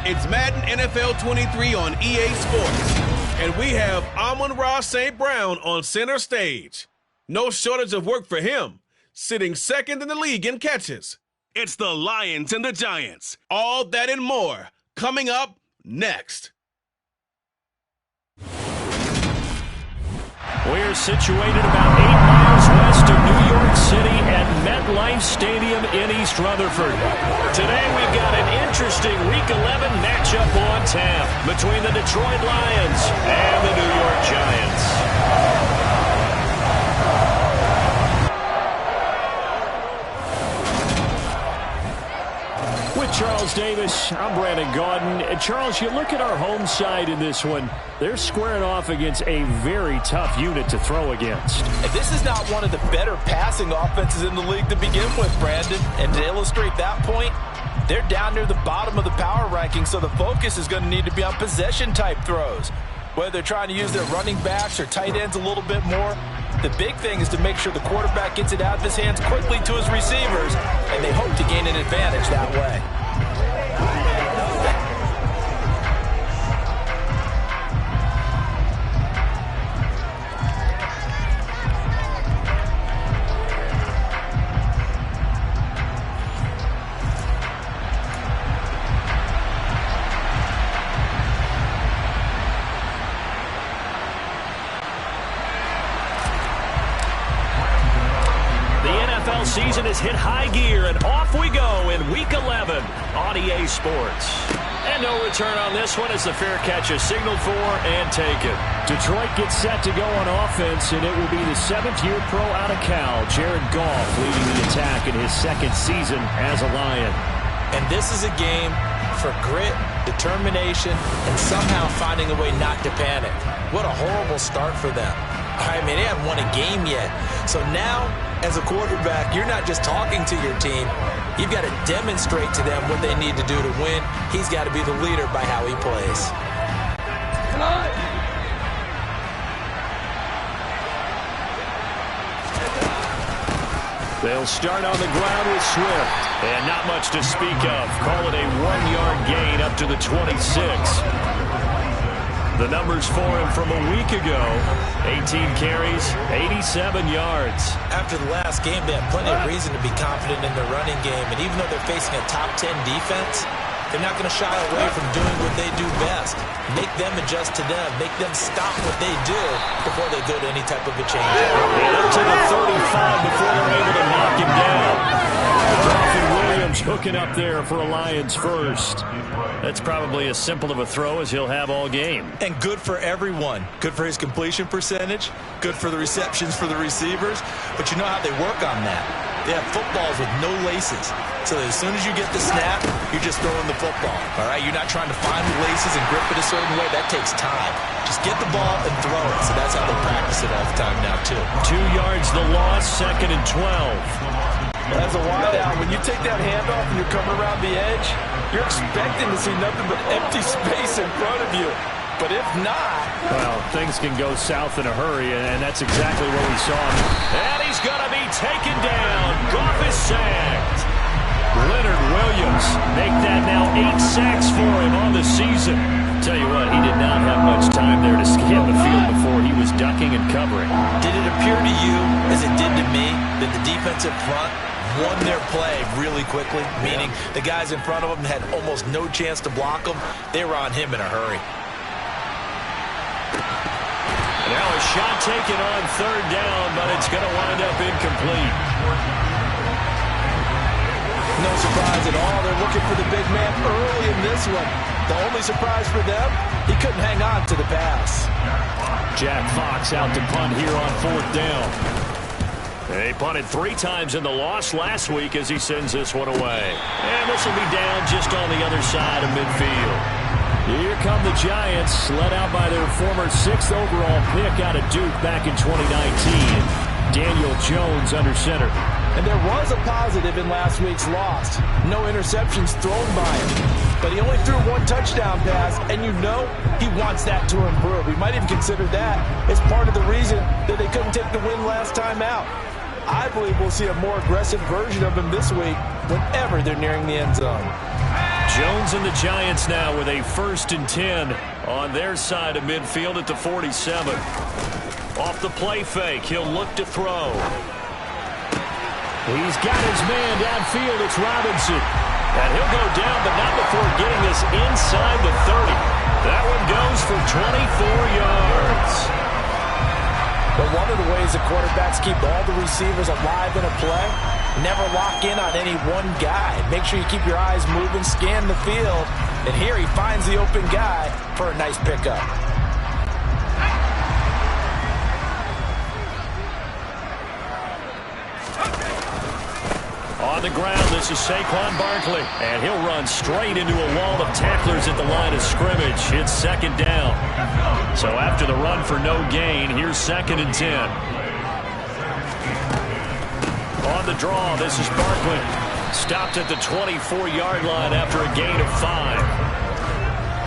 It's Madden NFL 23 on EA Sports. And we have Amon-Ra St. Brown on center stage. No shortage of work for him, sitting second in the league in catches. It's the Lions and the Giants. All that and more coming up next. We're situated about 8 miles west of New York City at MetLife Stadium in East Rutherford. Today we've got an interesting Week 11 matchup on tap between the Detroit Lions and the New York Giants. With Charles Davis, I'm Brandon Gaudin. And Charles, you look at our home side in this one, they're squaring off against a very tough unit to throw against. And this is not one of the better passing offenses in the league to begin with, Brandon. And to illustrate that point, they're down near the bottom of the power ranking, so the focus is going to need to be on possession-type throws. Whether they're trying to use their running backs or tight ends a little bit more, the big thing is to make sure the quarterback gets it out of his hands quickly to his receivers, and they hope to gain an advantage that way. Season has hit high gear, and off we go in Week 11 on EA Sports. And no return on this one as the fair catch is signaled for and taken. Detroit gets set to go on offense, and it will be the 7th-year pro out of Cal, Jared Goff, leading the attack in his 2nd season as a Lion. And this is a game for grit, determination, and somehow finding a way not to panic. What a horrible start for them. I mean, they haven't won a game yet. So now, as a quarterback, you're not just talking to your team. You've got to demonstrate to them what they need to do to win. He's got to be the leader by how he plays. They'll start on the ground with Swift. And not much to speak of. Call it a 1-yard gain up to the 26. The numbers for him from a week ago, 18 carries, 87 yards. After the last game, they have plenty of reason to be confident in their running game. And even though they're facing a top 10 defense, they're not going to shy away from doing what they do best. Make them adjust to them. Make them stop what they do before they go to any type of a change. And up to the 35 before they're able to knock him down. Williams hooking up there for a Lions first. That's probably as simple of a throw as he'll have all game. And good for everyone. Good for his completion percentage. Good for the receptions for the receivers. But you know how they work on that. They have footballs with no laces. So as soon as you get the snap, you're just throwing the football. All right? You're not trying to find the laces and grip it a certain way. That takes time. Just get the ball and throw it. So that's how they practice it all the time now, too. 2 yards the loss, 2nd and 12. As a wideout, when you take that handoff and you're coming around the edge, you're expecting to see nothing but empty space in front of you. But if not... Well, things can go south in a hurry, and that's exactly what we saw. And he's going to be taken down. Goff is sacked. Leonard Williams make that now 8 sacks for him on the season. Tell you what, he did not have much time there to scan the field before he was ducking and covering. Did it appear to you, as it did to me, that the defensive front won their play really quickly, meaning the guys in front of him had almost no chance to block him? They were on him in a hurry. Now a shot taken on 3rd down, but it's going to wind up incomplete. No surprise at all. They're looking for the big man early in this one. The only surprise for them, he couldn't hang on to the pass. Jack Fox out to punt here on 4th down. They punted 3 times in the loss last week as he sends this one away. And this will be down just on the other side of midfield. Here come the Giants, led out by their former 6th overall pick out of Duke back in 2019. Daniel Jones under center. And there was a positive in last week's loss. No interceptions thrown by him. But he only threw 1 touchdown pass, and you know he wants that to improve. We might even consider that as part of the reason that they couldn't take the win last time out. I believe we'll see a more aggressive version of him this week whenever they're nearing the end zone. Jones and the Giants now with a 1st and 10 on their side of midfield at the 47. Off the play fake, he'll look to throw. He's got his man downfield. It's Robinson. And he'll go down, but not before getting this inside the 30. That one goes for 24 yards. But one of the ways the quarterbacks keep all the receivers alive in a play, never lock in on any one guy. Make sure you keep your eyes moving, scan the field. And here he finds the open guy for a nice pickup. On the ground, this is Saquon Barkley. And he'll run straight into a wall of tacklers at the line of scrimmage. It's 2nd down. So after the run for no gain, here's 2nd and 10. On the draw, this is Barkley. Stopped at the 24-yard line after a gain of 5.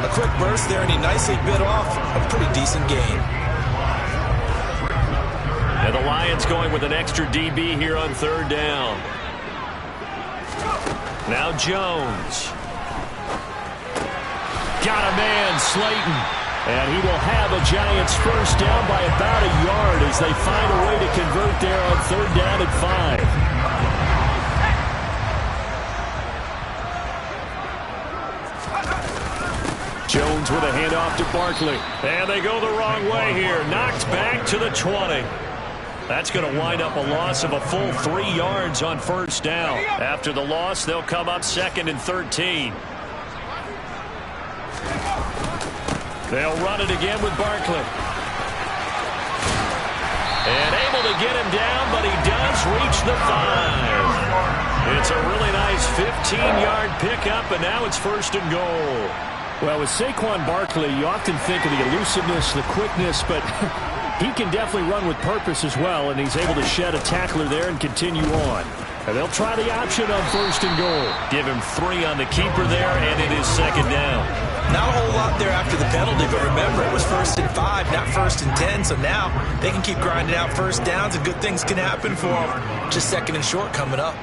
A quick burst there, and he nicely bit off a pretty decent gain. And the Lions going with an extra DB here on 3rd down. Now Jones. Got a man, Slayton. And he will have a Giants 1st down by about a yard as they find a way to convert there on 3rd down at 5. Jones with a handoff to Barkley. And they go the wrong way here. Knocked back to the 20. That's going to wind up a loss of a full 3 yards on 1st down. After the loss, they'll come up 2nd and 13. They'll run it again with Barkley. And able to get him down, but he does reach the 5. It's a really nice 15-yard pickup, and now it's 1st and goal. Well, with Saquon Barkley, you often think of the elusiveness, the quickness, but he can definitely run with purpose as well, and he's able to shed a tackler there and continue on. And they'll try the option on 1st and goal. Give him 3 on the keeper there, and it is 2nd down. Not a whole lot there after the penalty, but remember, it was 1st and 5, not 1st and 10, so now they can keep grinding out 1st downs, and good things can happen for them. Just 2nd and short coming up.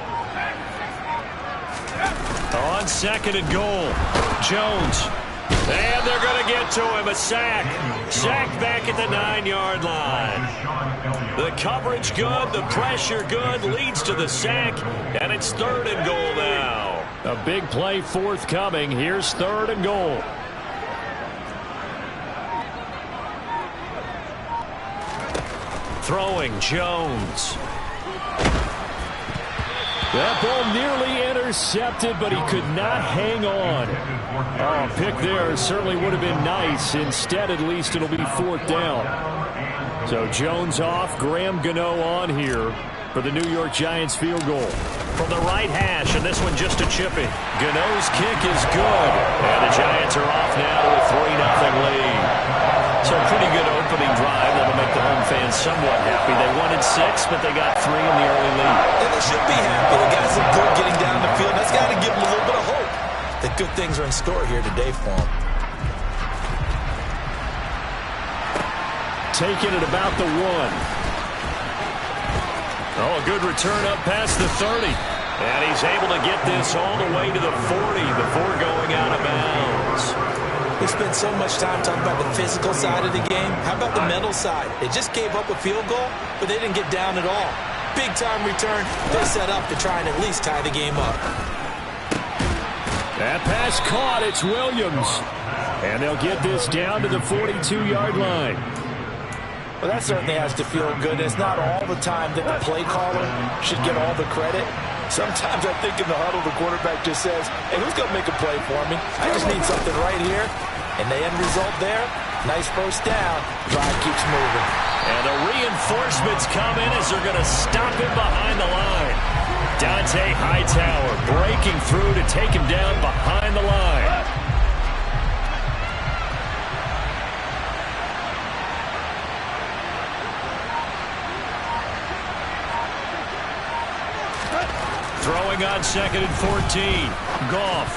On 2nd and goal, Jones. And they're going to get to him. A sack. Sacked back at the 9-yard line. The coverage good. The pressure good. Leads to the sack. And it's 3rd and goal now. A big play forthcoming. Here's 3rd and goal. Throwing Jones. That ball nearly intercepted, but he could not hang on. Oh, pick there certainly would have been nice. Instead, at least, it'll be 4th down. So Jones off, Graham Gano on here for the New York Giants field goal. From the right hash, and this one just a chippy. Gano's kick is good. And the Giants are off now with 3-0 lead. So a pretty good opening drive that'll make the home fans somewhat happy. They wanted 6, but they got 3 in the early lead. And they should be happy. The guys look good getting down the field. That's got to give them a little bit of hope that good things are in store here today for them. Taking it about the 1. Oh, a good return up past the 30. And he's able to get this all the way to the 40 before going out of bounds. We spent so much time talking about the physical side of the game. How about the mental side? They just gave up a field goal, but they didn't get down at all. Big-time return. They're set up to try and at least tie the game up. That pass caught. It's Williams. And they'll get this down to the 42-yard line. Well, that certainly has to feel good. It's not all the time that the play caller should get all the credit. Sometimes I think in the huddle, the quarterback just says, hey, who's going to make a play for me? I just need something right here. And the end result there, nice 1st down. Drive keeps moving. And the reinforcements come in as they're going to stop him behind the line. Dante Hightower breaking through to take him down behind the line. Throwing on 2nd and 14. Goff.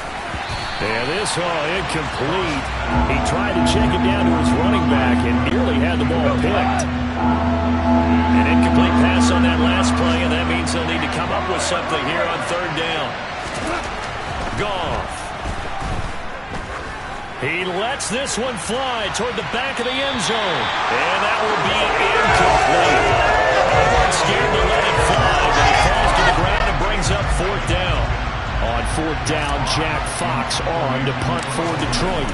And this, incomplete. He tried to check it down to his running back and nearly had the ball picked. An incomplete pass on that last play, and that means they'll need to come up with something here on 3rd down. Goff. He lets this one fly toward the back of the end zone. And that will be incomplete. They weren't scared to let it fly, but he falls to the ground and brings up fourth down. On fourth down, Jack Fox on to punt for Detroit.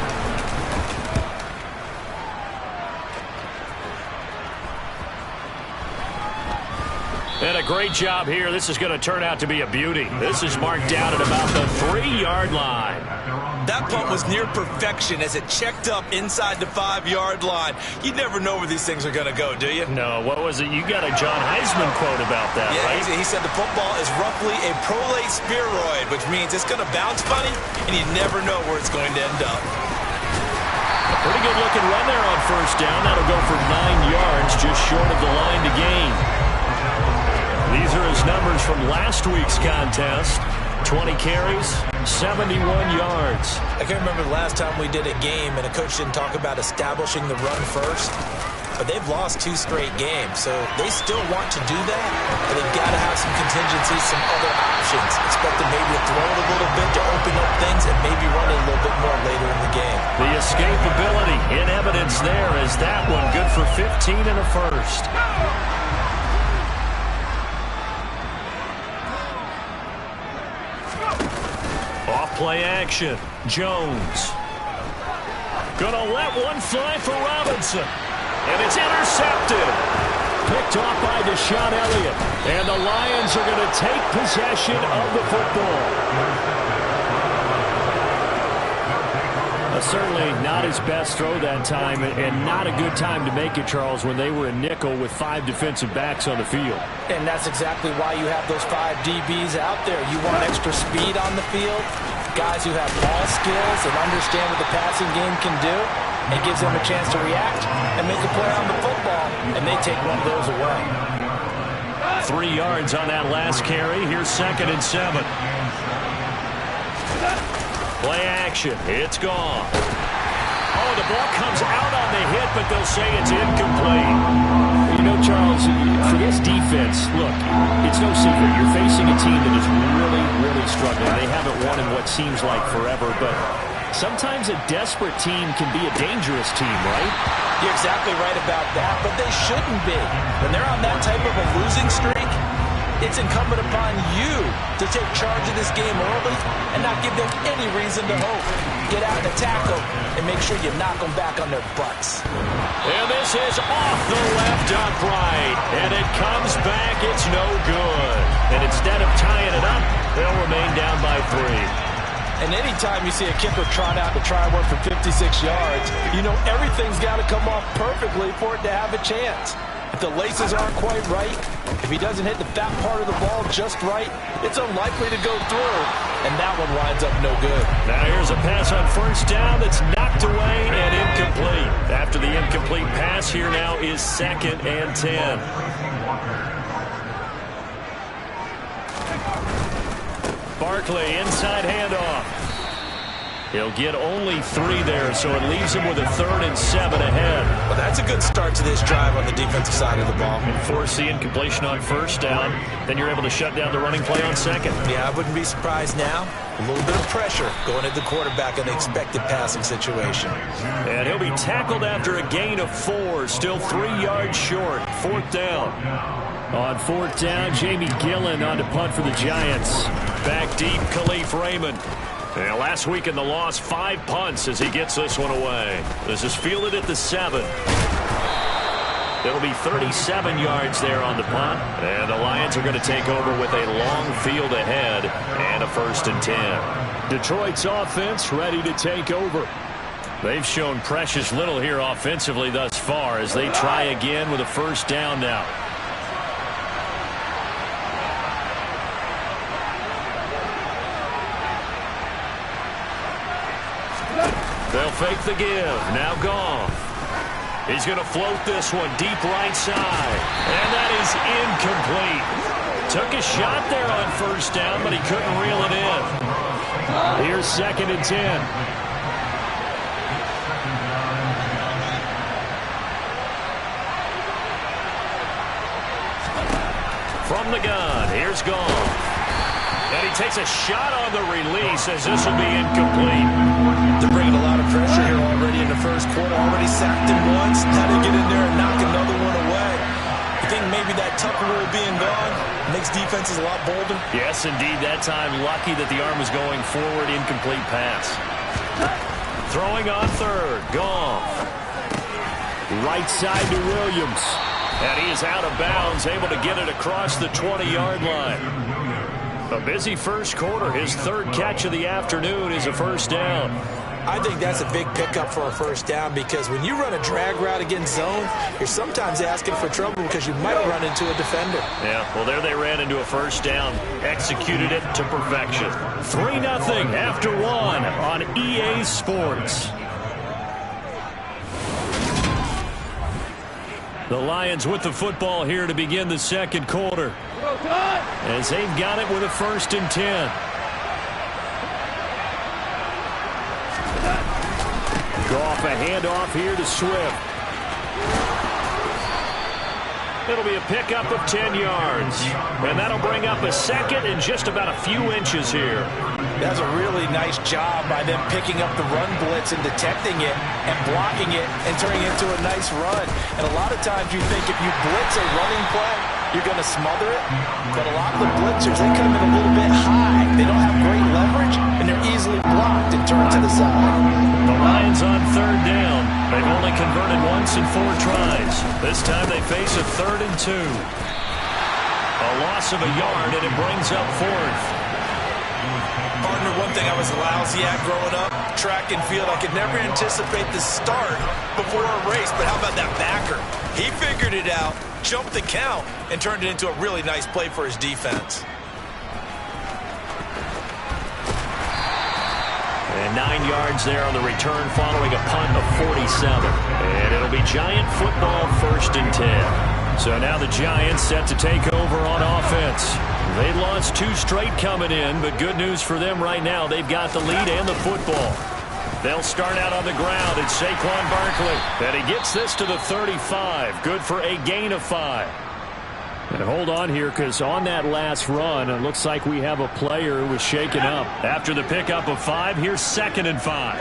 And a great job here. This is going to turn out to be a beauty. This is marked down at about the 3-yard line. That punt was near perfection as it checked up inside the 5-yard line. You never know where these things are going to go, do you? No, what was it? You got a John Heisman quote about that, yeah, right? He said the football is roughly a prolate spheroid, which means it's going to bounce funny, and you never know where it's going to end up. A pretty good looking run there on first down. That'll go for 9 yards, just short of the line to gain. These are his numbers from last week's contest. 20 carries, 71 yards. I can't remember the last time we did a game and a coach didn't talk about establishing the run first. But they've lost 2 straight games, so they still want to do that. But they've got to have some contingencies, some other options. Expect them maybe to throw it a little bit to open up things and maybe run it a little bit more later in the game. The escapability in evidence there is that one good for 15 and a first. Off-play action. Jones. Gonna let one fly for Robinson. And it's intercepted. Picked off by Deshaun Elliott. And the Lions are going to take possession of the football. Certainly not his best throw that time, and not a good time to make it, Charles, when they were in nickel with 5 defensive backs on the field. And that's exactly why you have those 5 DBs out there. You want extra speed on the field, guys who have ball skills and understand what the passing game can do. It gives them a chance to react and make a play on the football, and they take one of those away. 3 yards on that last carry. Here's 2nd and 7. Play action. It's gone. Oh, the ball comes out on the hit, but they'll say it's incomplete. You know, Charles, for this defense, look, it's no secret. You're facing a team that is really, really struggling. They haven't won in what seems like forever, but sometimes a desperate team can be a dangerous team, right? You're exactly right about that, but they shouldn't be. When they're on that type of a losing streak, it's incumbent upon you to take charge of this game early and not give them any reason to hope. Get out and attack them and make sure you knock them back on their butts. And this is off the left upright. And it comes back. It's no good. And instead of tying it up, they'll remain down by 3. And anytime you see a kicker trot out to try work for 56 yards, you know everything's got to come off perfectly for it to have a chance. If the laces aren't quite right, if he doesn't hit the fat part of the ball just right, it's unlikely to go through, and that one winds up no good. Now here's a pass on first down that's knocked away and incomplete. After the incomplete pass, here now is 2nd and 10. Barkley, inside handoff. He'll get only 3 there, so it leaves him with a 3rd and 7 ahead. Well, that's a good start to this drive on the defensive side of the ball. And force the incompletion on first down, then you're able to shut down the running play on 2nd. Yeah, I wouldn't be surprised now. A little bit of pressure going at the quarterback in an expected passing situation. And he'll be tackled after a gain of 4, still 3 yards short. 4th down. On 4th down, Jamie Gillen on to punt for the Giants. Back deep, Khalif Raymond. And last week in the loss, 5 punts as he gets this one away. This is fielded at the 7. It'll be 37 yards there on the punt. And the Lions are going to take over with a long field ahead and a 1st and 10. Detroit's offense ready to take over. They've shown precious little here offensively thus far as they try again with a 1st down now. They'll fake the give. Now Goff. He's going to float this one deep right side. And that is incomplete. Took a shot there on first down, but he couldn't reel it in. Here's 2nd and 10. From the gun, here's Goff. And he takes a shot on the release as this will be incomplete. They're bringing a lot of pressure here already in the first quarter. Already sacked him once. Now they get in there and knock another one away. I think maybe that Tucker rule being gone makes defenses a lot bolder. Yes, indeed. That time, lucky that the arm was going forward. Incomplete pass. Throwing on third. Goff. Right side to Williams. And he is out of bounds, able to get it across the 20-yard line. A busy first quarter. His third catch of the afternoon is a first down. I think that's a big pickup for a first down because when you run a drag route against zone, you're sometimes asking for trouble because you might run into a defender. Yeah, well, there they ran into a first down. Executed it to perfection. 3-0 after one on EA Sports. The Lions with the football here to begin the second quarter. As they've got it with a 1st and 10. Goff a handoff here to Swift. It'll be a pickup of 10 yards. And that'll bring up a second and just about a few inches here. That's a really nice job by them picking up the run blitz and detecting it and blocking it and turning it into a nice run. And a lot of times you think if you blitz a running play, you're going to smother it. But a lot of the blitzers, they come in a little bit high. They don't have great leverage, and they're easily blocked and turned to the side. The Lions on third down. They've only converted once in 4 tries. This time they face a 3rd and 2. A loss of a yard, and it brings up 4th. Partner, one thing I was lousy at growing up, track and field, I could never anticipate the start before a race, but how about that backer? He figured it out, jumped the count, and turned it into a really nice play for his defense. And 9 yards there on the return following a punt of 47. And it'll be Giant football 1st and 10. So now the Giants set to take over on offense. They lost 2 straight coming in, but good news for them right now. They've got the lead and the football. They'll start out on the ground. It's Saquon Barkley. And he gets this to the 35. Good for a gain of 5. And hold on here, because on that last run, it looks like we have a player who was shaken up. After the pickup of 5, here's 2nd and 5.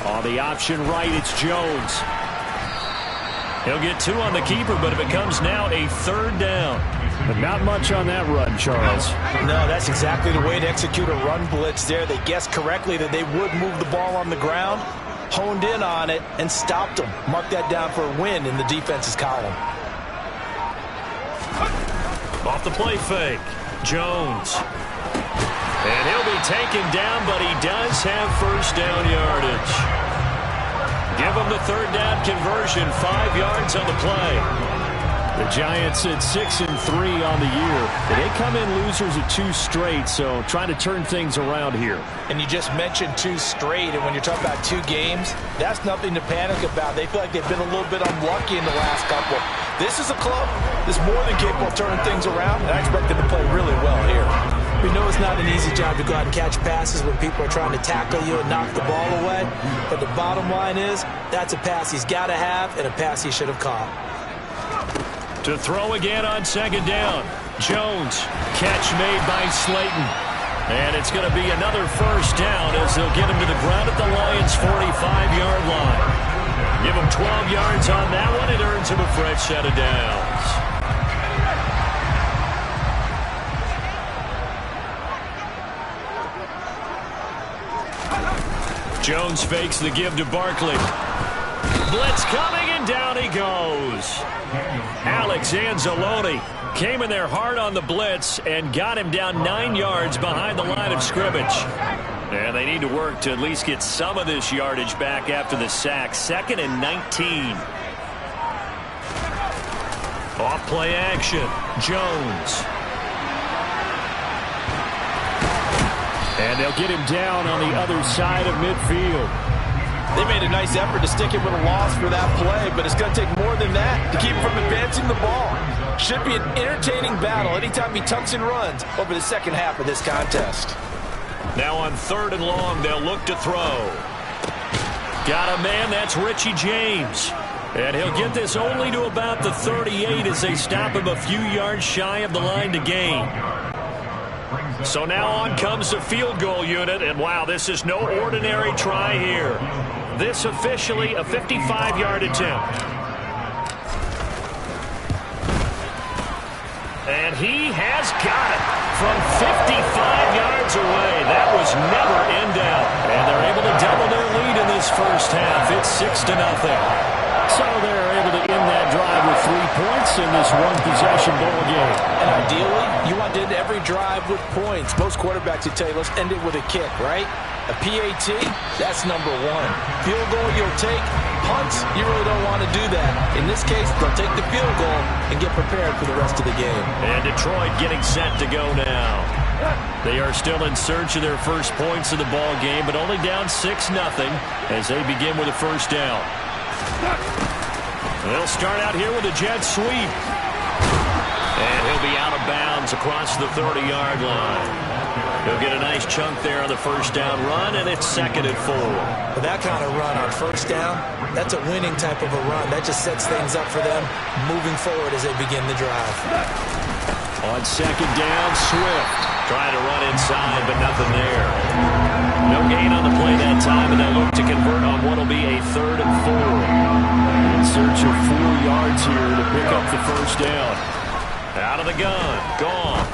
On the option right, it's Jones. He'll get 2 on the keeper, but it becomes now a 3rd down. But not much on that run, Charles. No, that's exactly the way to execute a run blitz there. They guessed correctly that they would move the ball on the ground, honed in on it, and stopped them. Mark that down for a win in the defense's column. Off the play fake, Jones. And he'll be taken down, but he does have first down yardage. Give him the 3rd down conversion, 5 yards on the play. The Giants at 6-3 on the year. They come in losers of 2 straight, so trying to turn things around here. And you just mentioned 2 straight, and when you're talking about 2 games, that's nothing to panic about. They feel like they've been a little bit unlucky in the last couple. This is a club that's more than capable of turning things around, and I expect them to play really well here. We know it's not an easy job to go out and catch passes when people are trying to tackle you and knock the ball away, but the bottom line is that's a pass he's got to have and a pass he should have caught. To throw again on 2nd down. Jones. Catch made by Slayton. And it's going to be another first down as they'll get him to the ground at the Lions' 45-yard line. Give him 12 yards on that one. It earns him a fresh set of downs. Jones fakes the give to Barkley. Blitz coming, and down he goes. Alex Anzalone came in there hard on the blitz and got him down 9 yards behind the line of scrimmage. And they need to work to at least get some of this yardage back after the sack. 2nd and 19. Off play action. Jones. And they'll get him down on the other side of midfield. They made a nice effort to stick him with a loss for that play, but it's going to take more than that to keep him from advancing the ball. Should be an entertaining battle anytime he tucks and runs over the second half of this contest. Now on 3rd and long, they'll look to throw. Got a man, that's Richie James. And he'll get this only to about the 38 as they stop him a few yards shy of the line to gain. So now on comes the field goal unit, and wow, this is no ordinary try here. This officially a 55-yard attempt. And he has got it from 55 yards away. That was never in doubt. And they're able to double their lead in this first half. It's 6-0. So they're able to end that drive with 3 points in this one-possession ball game. And ideally, you want to end every drive with points. Most quarterbacks would tell you, let's end it with a kick, right? A PAT, that's number one. Field goal you'll take. Punts, you really don't want to do that. In this case, they'll take the field goal and get prepared for the rest of the game. And Detroit getting set to go now. They are still in search of their first points of the ball game, but only down 6-0 as they begin with a first down. They'll start out here with a jet sweep. And he'll be out of bounds across the 30-yard line. He'll get a nice chunk there on the first down run, and it's 2nd and 4. With that kind of run on first down, that's a winning type of a run. That just sets things up for them moving forward as they begin the drive. On 2nd down, Swift. Trying to run inside, but nothing there. No gain on the play that time, and they'll look to convert on what will be a 3rd and 4. In search of 4 yards here to pick up the first down. Out of the gun, Goff.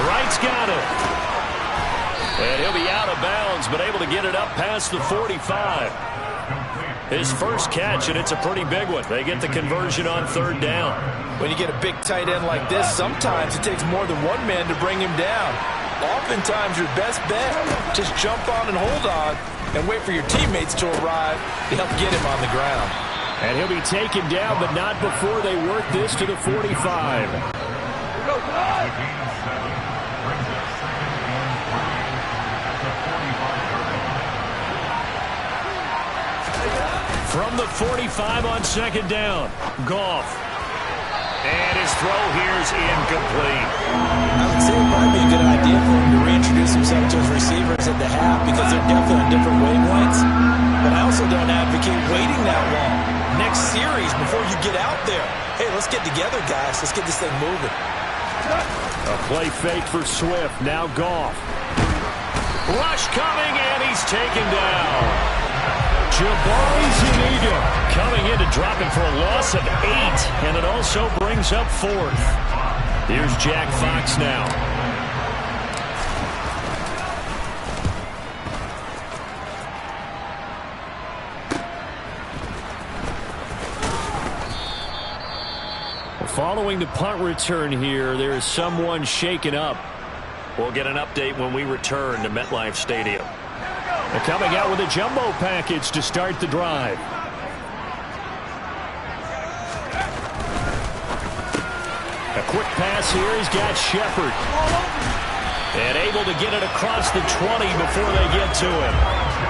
Wright's got it. And he'll be out of bounds, but able to get it up past the 45. His first catch, and it's a pretty big one. They get the conversion on 3rd down. When you get a big tight end like this, sometimes it takes more than one man to bring him down. Oftentimes, your best bet, just jump on and hold on and wait for your teammates to arrive to help get him on the ground. And he'll be taken down, but not before they work this to the 45. From the 45 on 2nd down, Goff. And his throw here is incomplete. I would say it would probably be a good idea for him to reintroduce himself to his receivers at the half because they're definitely on different wavelengths. But I also don't advocate waiting that long. Next series, before you get out there, hey, let's get together, guys. Let's get this thing moving. A play fake for Swift. Now Goff. Rush coming, and he's taken down. Jabari Zuniga coming in to drop him for a loss of 8, and it also brings up 4th. Here's Jack Fox now. Following the punt return here, there is someone shaken up. We'll get an update when we return to MetLife Stadium. They're coming out with a jumbo package to start the drive. A quick pass here. He's got Shepard. And able to get it across the 20 before they get to him.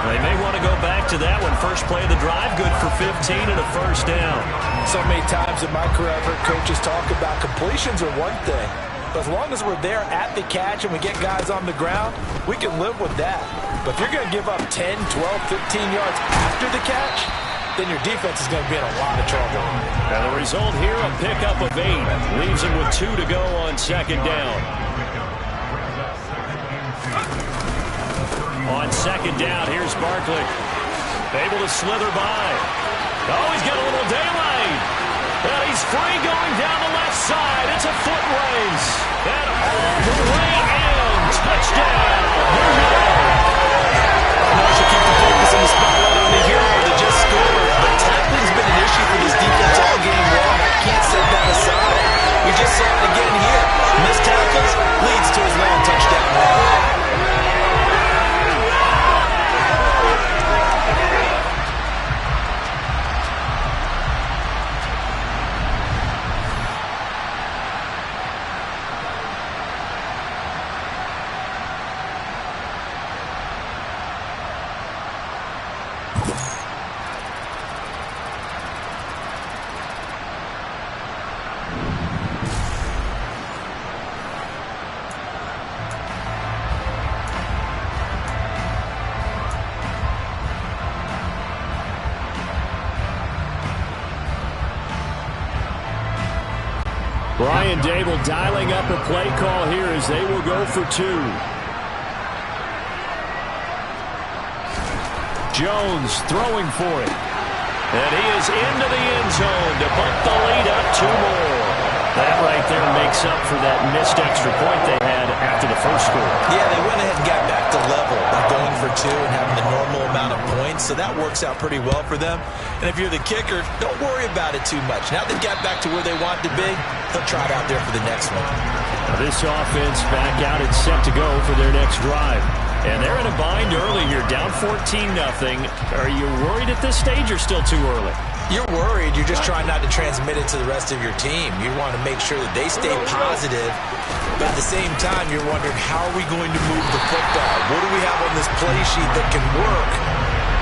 They may want to go back to that one. First play of the drive, good for 15 and a first down. So many times in my career, I've heard coaches talk about completions are one thing. But as long as we're there at the catch and we get guys on the ground, we can live with that. But if you're going to give up 10, 12, 15 yards after the catch, then your defense is going to be in a lot of trouble. And the result here, a pickup of 8. Leaves them with 2 to go on 2nd down. On 2nd down, here's Barkley. Able to slither by. Oh, he's got a little daylight. And he's free going down the left side. It's a foot race. And all the way in. Touchdown. I should keep the focus in the spotlight on the hero that just scored. But tackling's been an issue for this defense all game long. I can't set that aside. We just saw it again here. Missed tackles leads to his long touchdown run. Brian Dable dialing up a play call here as they will go for 2. Jones throwing for it. And he is into the end zone to bump the lead up 2 more. That right there makes up for that missed extra point they had after the first score. Yeah, they went ahead and got back to level by going for 2 and having the normal amount of points, so that works out pretty well for them. And if you're the kicker, don't worry about it too much. Now they got back to where they want to be, they'll try it out there for the next one. Now this offense back out and set to go for their next drive. And they're in a bind early here, down 14-0. Are you worried at this stage or still too early? You're worried. You're just trying not to transmit it to the rest of your team. You want to make sure that they stay positive. But at the same time, you're wondering, how are we going to move the football? What do we have on this play sheet that can work?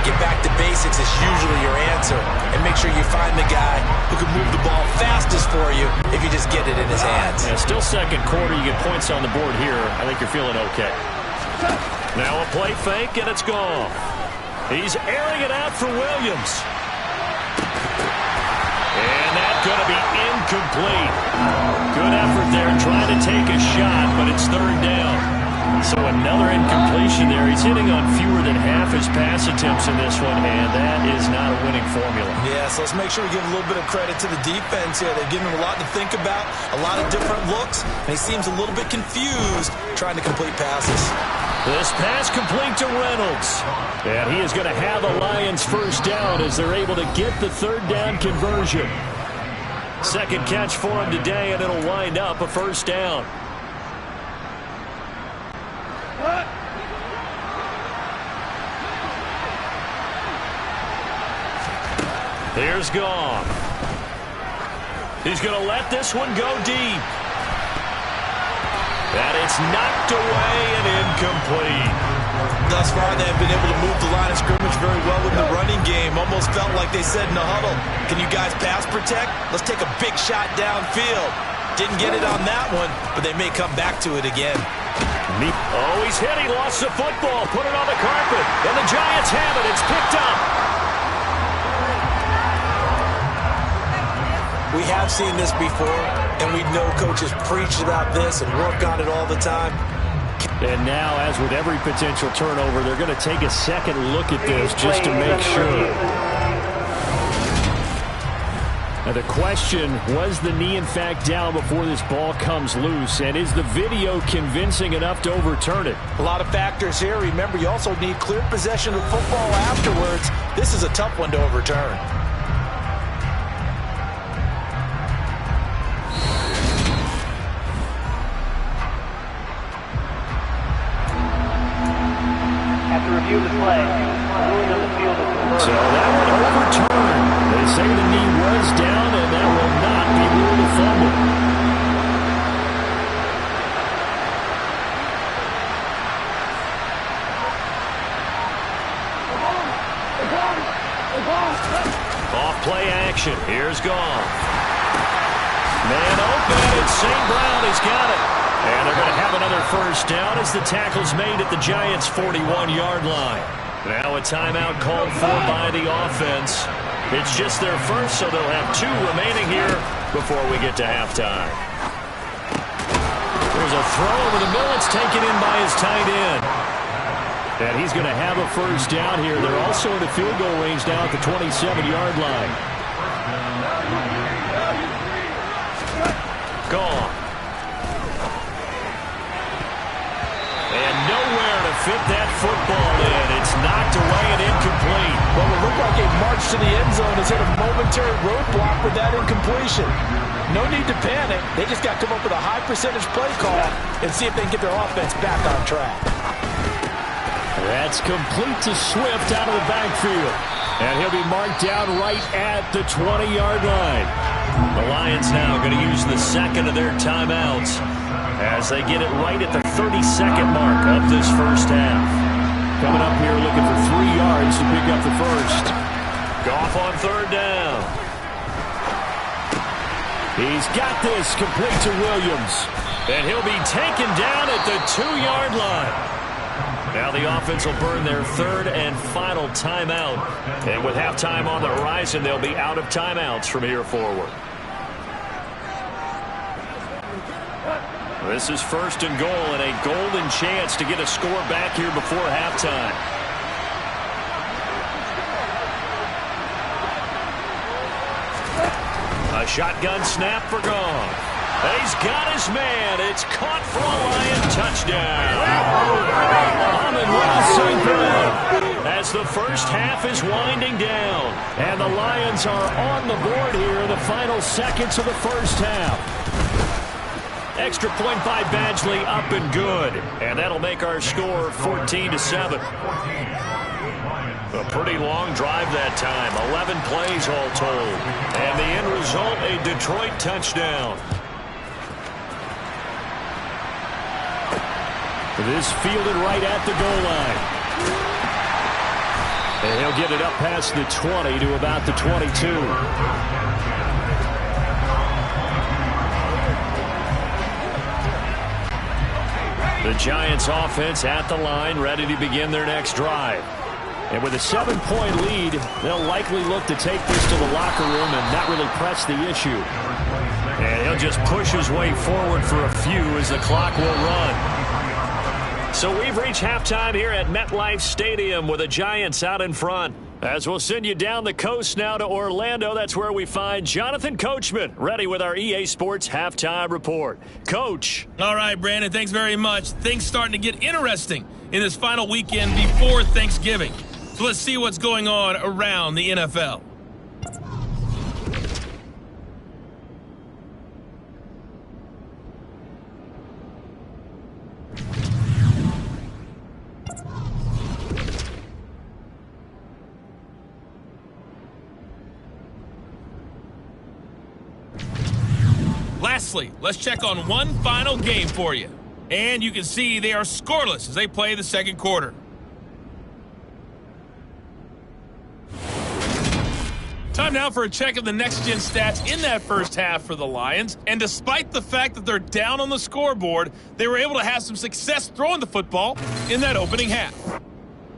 Get back to basics is usually your answer. And make sure you find the guy who can move the ball fastest for you if you just get it in his hands. Yeah, still second quarter. You get points on the board here. I think you're feeling okay. Now a play fake, and it's gone. He's airing it out for Williams. And that's going to be incomplete. Good effort there trying to take a shot, but it's 3rd down. So another incompletion there. He's hitting on fewer than half his pass attempts in this one, and that is not a winning formula. Yeah, so let's make sure we give a little bit of credit to the defense here. They're giving him a lot to think about, a lot of different looks, and he seems a little bit confused trying to complete passes. This pass complete to Reynolds. And he is going to have the Lions first down as they're able to get the 3rd down conversion. Second catch for him today, and it'll wind up a first down. Here's Goff. He's going to let this one go deep. And it's knocked away and incomplete. Thus far, they've been able to move the line of scrimmage very well in the running game. Almost felt like they said in the huddle, can you guys pass protect? Let's take a big shot downfield. Didn't get it on that one, but they may come back to it again. Oh, he's hit. He lost the football. Put it on the carpet. And the Giants have it. It's picked up. We have seen this before, and we know coaches preach about this and work on it all the time. And now, as with every potential turnover, they're going to take a second look at this just to make sure. Now the question, was the knee in fact down before this ball comes loose? And is the video convincing enough to overturn it? A lot of factors here. Remember, you also need clear possession of football afterwards. This is a tough one to overturn. Review the play. Ruling on the field is reversed. So that one overturned. They say the knee was down, and that will not be ruled a fumble. Off play action. Here's Goff. Man open, and St. Brown has got it. And they're going to have another first down as the tackle's made at the Giants' 41-yard line. Now a timeout called for by the offense. It's just their first, so they'll have 2 remaining here before we get to halftime. There's a throw over the middle. It's taken in by his tight end. And he's going to have a first down here. They're also in the field goal range now at the 27-yard line. Gone. And nowhere to fit that football in. It's knocked away and incomplete. Well, it looked like a march to the end zone has hit a momentary roadblock with that incompletion. No need to panic. They just got to come up with a high percentage play call and see if they can get their offense back on track. That's complete to Swift out of the backfield. And he'll be marked down right at the 20-yard line. The Lions now going to use the second of their timeouts as they get it right at the 30-second mark of this first half. Coming up here looking for 3 yards to pick up the first. Goff on 3rd down. He's got this complete to Williams. And he'll be taken down at the 2-yard line. Now the offense will burn their 3rd and final timeout. And with halftime on the horizon, they'll be out of timeouts from here forward. This is 1st and goal and a golden chance to get a score back here before halftime. A shotgun snap for Goff. He's got his man. It's caught for a Lion touchdown. Amon-Ra St. Brown as the first half is winding down. And the Lions are on the board here in the final seconds of the first half. Extra point by Badgley, up and good. And that'll make our score 14-7. A pretty long drive that time. 11 plays all told. And the end result, a Detroit touchdown. This fielded right at the goal line. And he'll get it up past the 20 to about the 22. The Giants offense at the line, ready to begin their next drive. And with a 7-point lead, they'll likely look to take this to the locker room and not really press the issue. And he'll just push his way forward for a few as the clock will run. So we've reached halftime here at MetLife Stadium with the Giants out in front. As we'll send you down the coast now to Orlando, that's where we find Jonathan Coachman, ready with our EA Sports Halftime Report. Coach. All right, Brandon, thanks very much. Things starting to get interesting in this final weekend before Thanksgiving. So let's see what's going on around the NFL. Lastly, let's check on one final game for you. And you can see they are scoreless as they play the second quarter. Time now for a check of the next-gen stats in that first half for the Lions. And despite the fact that they're down on the scoreboard, they were able to have some success throwing the football in that opening half.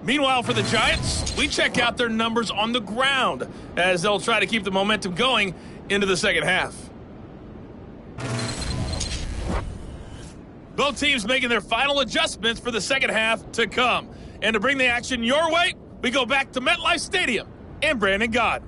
Meanwhile, for the Giants, we check out their numbers on the ground as they'll try to keep the momentum going into the second half. Both teams making their final adjustments for the second half to come. And to bring the action your way, we go back to MetLife Stadium and Brandon Gott.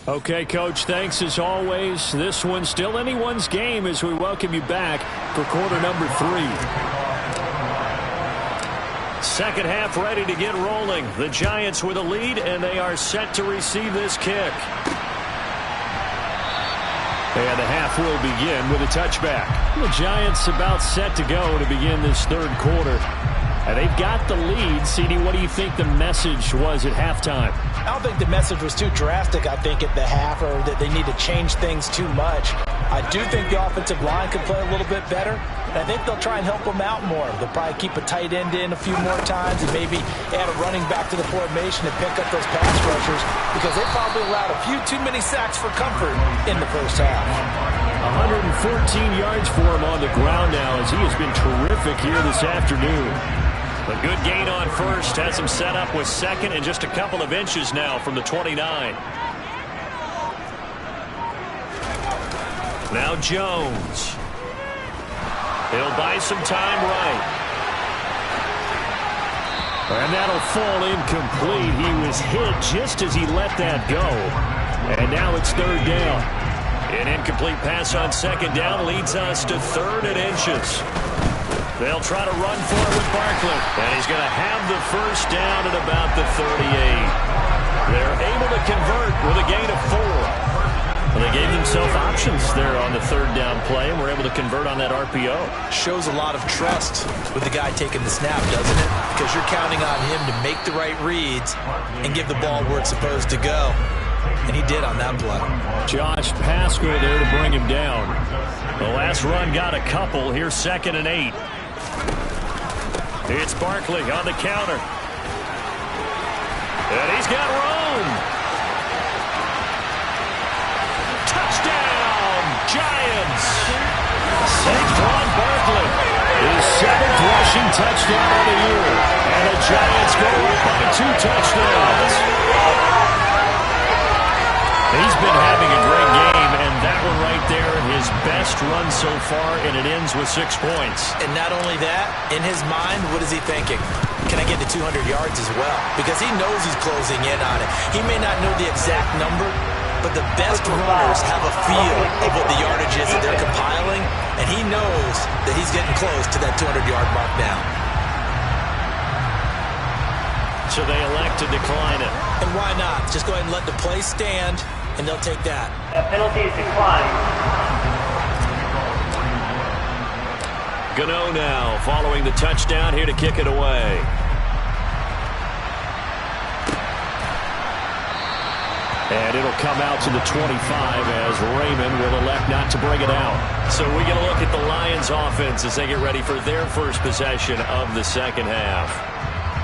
Okay, Coach, thanks as always. This one's still anyone's game as we welcome you back for quarter number 3. Second half ready to get rolling. The Giants with a lead, and they are set to receive this kick. And the half will begin with a touchback. The Giants about set to go to begin this third quarter. And they've got the lead. CD, what do you think the message was at halftime? I don't think the message was too drastic, I think, at the half, or that they need to change things too much. I do think the offensive line could play a little bit better, and I think they'll try and help them out more. They'll probably keep a tight end in a few more times and maybe add a running back to the formation and pick up those pass rushers, because they probably allowed a few too many sacks for comfort in the first half. 114 yards for him on the ground now as he has been terrific here this afternoon. A good gain on first has him set up with second and just a couple of inches now from the 29. Now Jones. He'll buy some time right. And that'll fall incomplete. He was hit just as he let that go. And now it's third down. An incomplete pass on second down leads us to third and inches. They'll try to run for it with Barkley. And he's going to have the first down at about the 38. They're able to convert with a gain of 4. Well, they gave themselves options there on the third down play, and were able to convert on that RPO. Shows a lot of trust with the guy taking the snap, doesn't it? Because you're counting on him to make the right reads and give the ball where it's supposed to go. And he did on that play. Josh Pascal there to bring him down. The last run got a couple. Here's 2nd and 8. It's Barkley on the counter. And he's got room. Saquon Barkley, his 7th rushing touchdown of the year. And the Giants go up by 2 touchdowns. He's been having a great game, and that one right there, his best run so far, and it ends with 6 points. And not only that, in his mind, what is he thinking? Can I get to 200 yards as well? Because he knows he's closing in on it. He may not know the exact number, but the best runners have a feel of what the yardage is that they're compiling, and he knows that he's getting close to that 200-yard mark now. So they elect to decline it. And why not? Just go ahead and let the play stand, and they'll take that. That penalty is declined. Gano now following the touchdown here to kick it away. And it'll come out to the 25 as Raymond will elect not to bring it out. So we get a look at the Lions offense as they get ready for their first possession of the second half.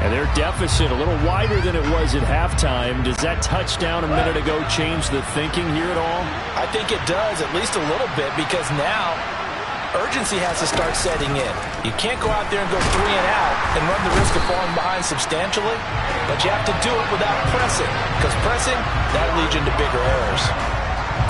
And their deficit a little wider than it was at halftime. Does that touchdown a minute ago change the thinking here at all? I think it does, at least a little bit, because now urgency has to start setting in. You can't go out there and go 3 and out and run the risk of falling behind substantially, but you have to do it without pressing, because pressing, that leads you into bigger errors.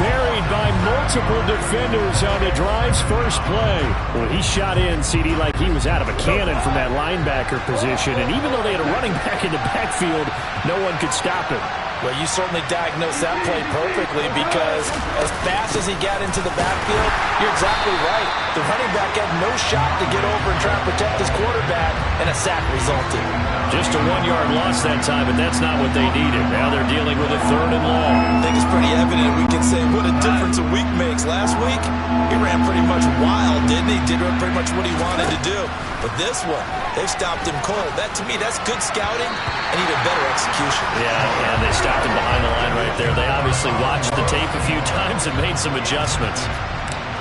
Buried by multiple defenders on the drive's first play. Well, he shot in, CD, like he was out of a cannon from that linebacker position, and even though they had a running back in the backfield, no one could stop him. Well, you certainly diagnosed that play perfectly, because as fast as he got into the backfield, you're exactly right. The running back had no shot to get over and try and protect his quarterback, and a sack resulted. Just a 1-yard loss that time, but that's not what they needed. Now they're dealing with a 3rd and long. I think it's pretty evident. We can say what a difference a week makes. Last week, he ran pretty much wild, didn't he? Did pretty much what he wanted to do. But this one, they've stopped him cold. That, to me, that's good scouting and even better execution. Yeah, and they stopped him behind the line right there. They obviously watched the tape a few times and made some adjustments.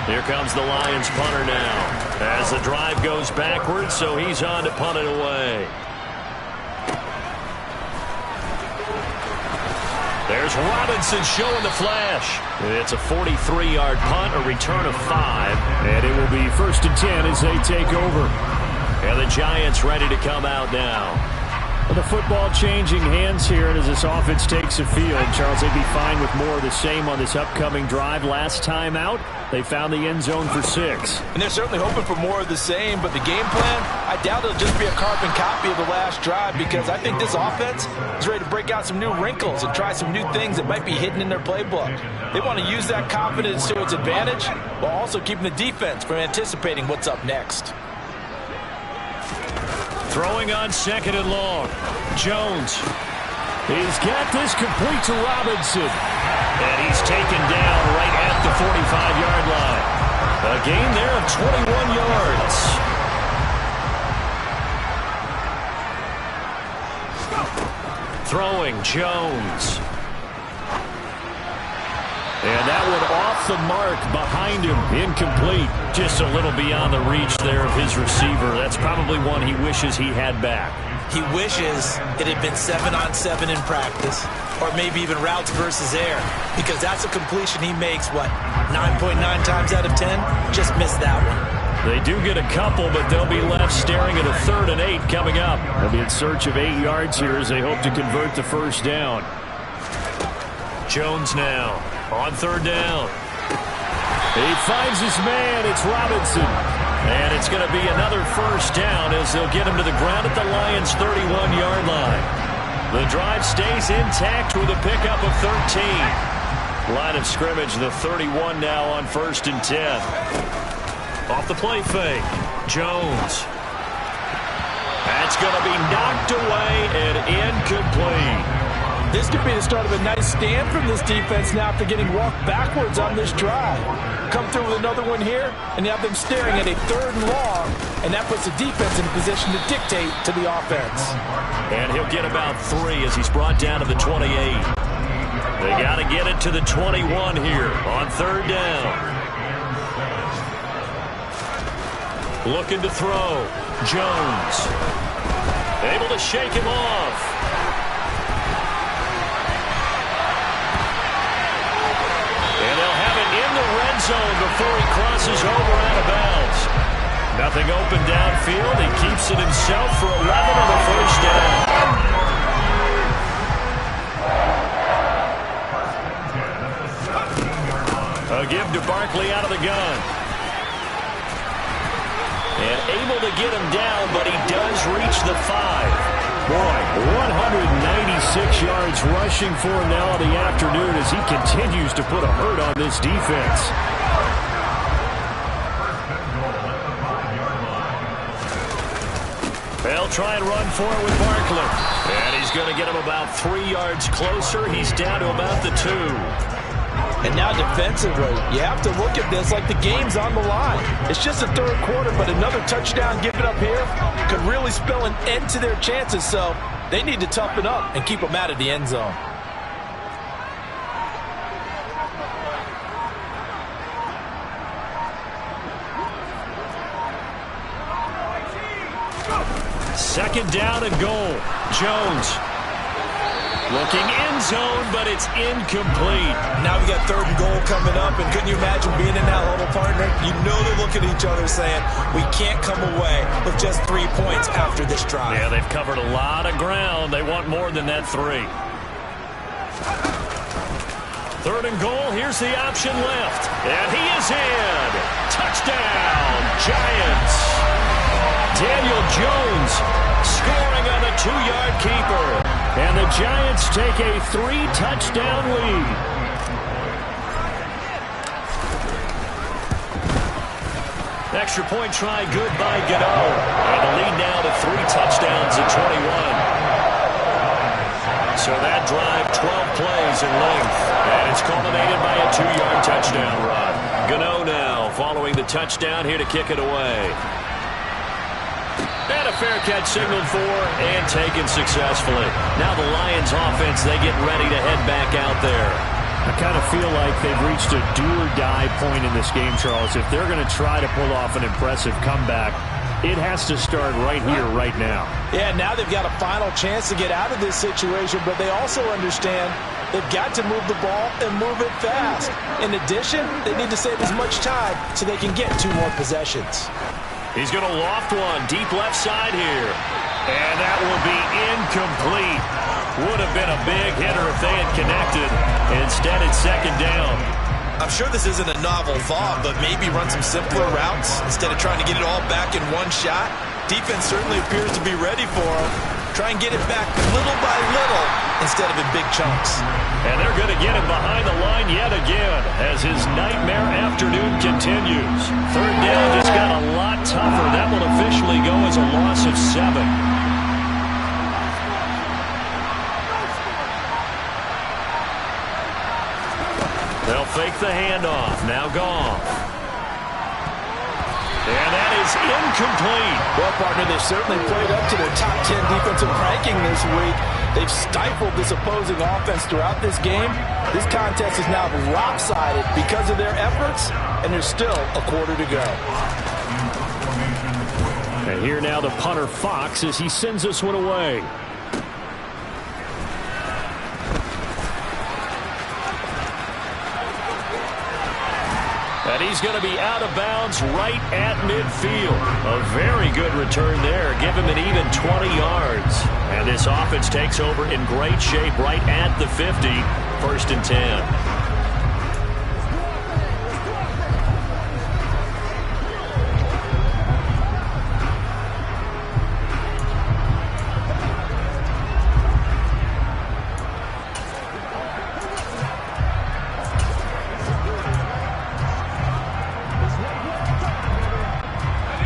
Here comes the Lions punter now. As the drive goes backwards, so he's on to punt it away. There's Robinson showing the flash. It's a 43-yard punt, a return of 5. And it will be 1st and 10 as they take over. And the Giants ready to come out now. Well, the football changing hands here, and as this offense takes the field, Charles, they'd be fine with more of the same on this upcoming drive. Last time out, they found the end zone for 6. And they're certainly hoping for more of the same, but the game plan, I doubt it'll just be a carbon copy of the last drive, because I think this offense is ready to break out some new wrinkles and try some new things that might be hidden in their playbook. They want to use that confidence to its advantage, while also keeping the defense from anticipating what's up next. Throwing on 2nd and long. Jones. He's got this complete to Robinson. And he's taken down right at the 45-yard line. A gain there of 21 yards. Throwing Jones. And that one off the mark behind him. Incomplete. Just a little beyond the reach there of his receiver. That's probably one he wishes he had back. He wishes it had been 7-on-7 in practice, or maybe even routes versus air, because that's a completion he makes, 9.9 times out of 10? Just missed that one. They do get a couple, but they'll be left staring at a 3rd and 8 coming up. They'll be in search of 8 yards here as they hope to convert the first down. Jones now on 3rd down. He finds his man. It's Robinson. And it's going to be another first down as they'll get him to the ground at the Lions' 31-yard line. The drive stays intact with a pickup of 13. Line of scrimmage, the 31 now on 1st and 10. Off the play fake, Jones. That's going to be knocked away and incomplete. This could be the start of a nice stand from this defense now after getting walked backwards on this drive. Come through with another one here, and you have them staring at a 3rd and long, and that puts the defense in a position to dictate to the offense. And he'll get about 3 as he's brought down to the 28. They got to get it to the 21 here on 3rd down. Looking to throw. Jones. Able to shake him off. And they'll have it in the red zone before he crosses over out of bounds. Nothing open downfield. He keeps it himself for 11 on the first down. A give to Barkley out of the gun. And able to get him down, but he does reach the 5. Boy, 196 yards rushing for him now in the afternoon as he continues to put a hurt on this defense. They'll try and run for it with Barkley. And he's going to get him about 3 yards closer. He's down to about the 2. And now defensively, you have to look at this like the game's on the line. It's just the third quarter, but another touchdown given up here could really spell an end to their chances. So they need to toughen up and keep them out of the end zone. Second down and goal. Jones looking end zone, but it's incomplete. Now we got third and goal coming up, and couldn't you imagine being in that level, partner? You know they're looking at each other saying, we can't come away with just 3 points after this drive. Yeah, they've covered a lot of ground. They want more than that 3. Third and goal. Here's the option left. And he is in. Touchdown, Giants. Daniel Jones scoring on the 2-yard keeper. And the Giants take a 3-touchdown lead. Extra point try good by Gano. And the lead now to 3 touchdowns at 21. So that drive, 12 plays in length. And it's culminated by a 2-yard touchdown run. Gano now following the touchdown here to kick it away. And a fair catch signaled for and taken successfully. Now the Lions offense, they get ready to head back out there. I kind of feel like they've reached a do-or-die point in this game, Charles. If they're going to try to pull off an impressive comeback, it has to start right here, right now. Yeah, now they've got a final chance to get out of this situation, but they also understand they've got to move the ball and move it fast. In addition, they need to save as much time so they can get 2 more possessions. He's going to loft one deep left side here. And that will be incomplete. Would have been a big hitter if they had connected. Instead, it's second down. I'm sure this isn't a novel thought, but maybe run some simpler routes instead of trying to get it all back in one shot. Defense certainly appears to be ready for him. Try and get it back little by little instead of in big chunks. And they're going to get him behind the line yet again as his nightmare afternoon continues. Third down just got a lot tougher. That will officially go as a loss of 7. They'll fake the handoff. Now Goff. And that is incomplete. Well, partner, they've certainly played up to their top 10 defensive ranking this week. They've stifled this opposing offense throughout this game. This contest is now lopsided because of their efforts, and there's still a quarter to go. And here now the punter Fox as he sends this one away. And he's going to be out of bounds right at midfield. A very good return there. Give him an even 20 yards. And this offense takes over in great shape right at the 50. First and 10.